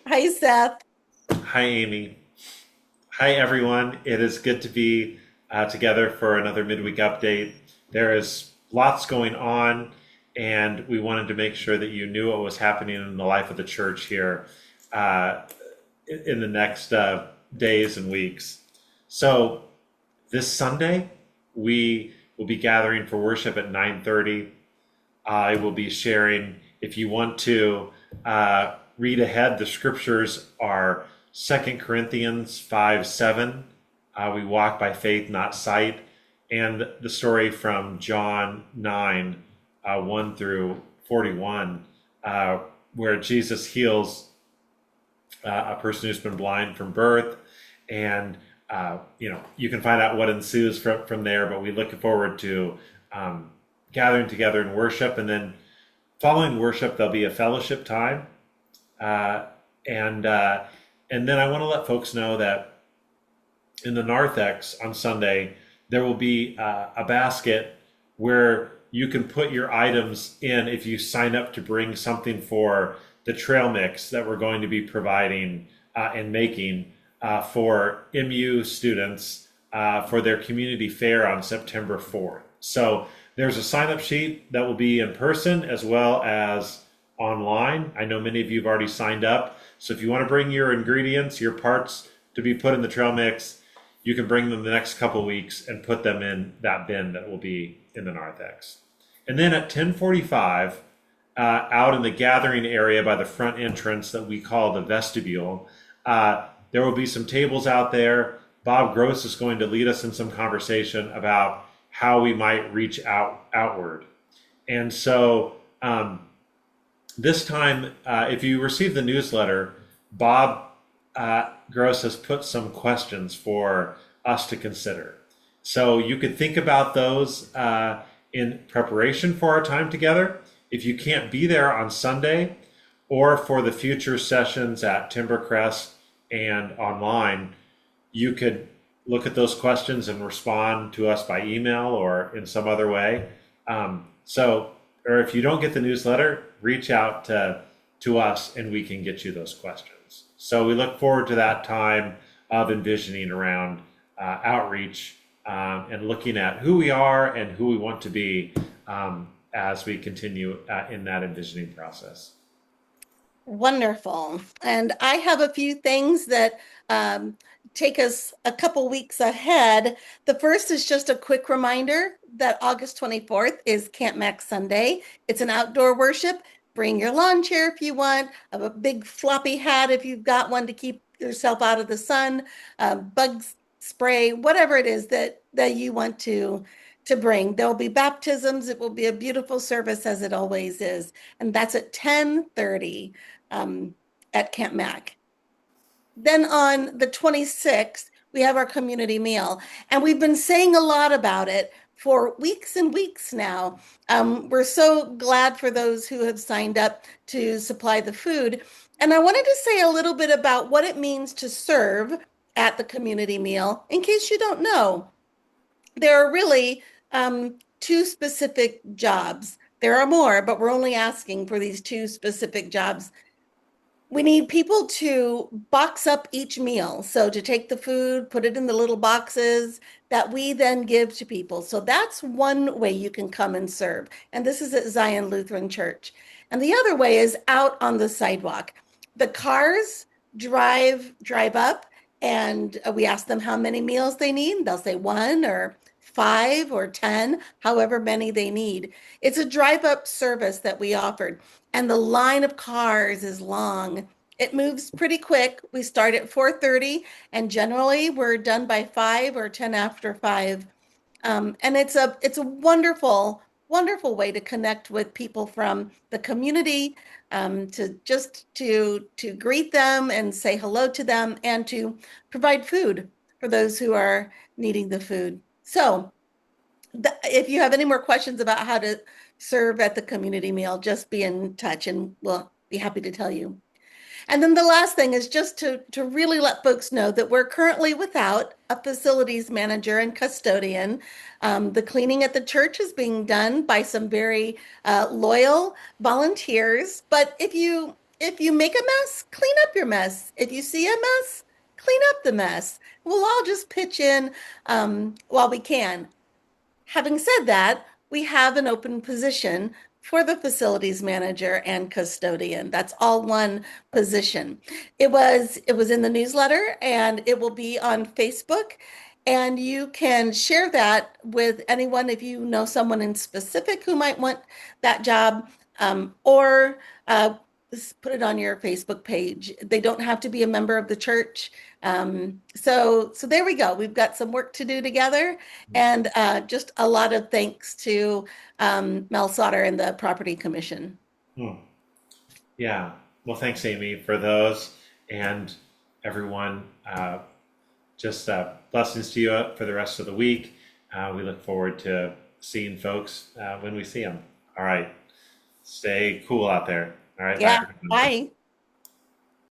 Hi, Seth. Hi, Amy. Hi, everyone. It is good to be together for another midweek update. There is lots going on, and we wanted to make sure that you knew what was happening in the life of the church here uh, in the next days and weeks. So, this Sunday, we will be gathering for worship at 9:30. I will be sharing. If you want to read ahead, the scriptures are 2 Corinthians 5:7. We walk by faith, not sight. And the story from John 9, 1 through 41, where Jesus heals a person who's been blind from birth. And, you can find out what ensues from there, but we look forward to gathering together in worship. And then following worship, there'll be a fellowship time. Uh, and, uh, and then I want to let folks know that in the narthex on Sunday, there will be a basket where you can put your items in if you sign up to bring something for the trail mix that we're going to be providing and making for MU students for their community fair on September 4th. So there's a sign up sheet that will be in person as well as online. I know many of you have already signed up. So if you want to bring your ingredients, your parts to be put in the trail mix, you can bring them the next couple of weeks and put them in that bin that will be in the narthex. And then at 10:45, out in the gathering area by the front entrance that we call the vestibule, there will be some tables out there. Bob Gross is going to lead us in some conversation about how we might reach outward. And so this time, if you receive the newsletter, Bob Gross has put some questions for us to consider. So you could think about those in preparation for our time together. If you can't be there on Sunday or for the future sessions at Timbercrest and online, you could look at those questions and respond to us by email or in some other way. Or if you don't get the newsletter, reach out to us and we can get you those questions. So we look forward to that time of envisioning around outreach and looking at who we are and who we want to be as we continue in that envisioning process. Wonderful. And I have a few things that um, take us a couple weeks ahead. The first is just a quick reminder that August 24th is Camp Max Sunday. It's an outdoor worship. Bring your lawn chair if you want, a big floppy hat if you've got one to keep yourself out of the sun, bug spray, whatever it is that you want to bring. There'll be baptisms. It will be a beautiful service as it always is. And that's at 10:30 um, at Camp Mac. Then on the 26th, we have our community meal. And we've been saying a lot about it for weeks and weeks now. We're so glad for those who have signed up to supply the food. And I wanted to say a little bit about what it means to serve at the community meal in case you don't know. There are really two specific jobs. There are more, but we're only asking for these two specific jobs. We need people to box up each meal. So to take the food, put it in the little boxes that we then give to people. So that's one way you can come and serve. And this is at Zion Lutheran Church. And the other way is out on the sidewalk. The cars drive up and we ask them how many meals they need. They'll say one or five or 10, however many they need. It's a drive up service that we offered and the line of cars is long. It moves pretty quick. We start at 4:30 and generally we're done by 5 or 10 after 5. And it's a wonderful way to connect with people from the community, to greet them and say hello to them and to provide food for those who are needing the food. So if you have any more questions about how to serve at the community meal, just be in touch and we'll be happy to tell you. And then the last thing is just to really let folks know that we're currently without a facilities manager and custodian. The cleaning at the church is being done by some very loyal volunteers. But if you If you make a mess, clean up your mess. If you see a mess, clean up the mess. We'll all just pitch in while we can. Having said that, we have an open position for the facilities manager and custodian. That's all one position. It was in the newsletter and it will be on Facebook. And you can share that with anyone if you know someone in specific who might want that job, or just put it on your Facebook page. They don't have to be a member of the church. So there we go. We've got some work to do together, and just a lot of thanks to Mel Sauter and the Property Commission. Hmm. Yeah. Well, thanks, Amy, for those and everyone. Just blessings to you for the rest of the week. We look forward to seeing folks when we see them. All right. Stay cool out there. All right. Bye, Yeah, everyone. bye.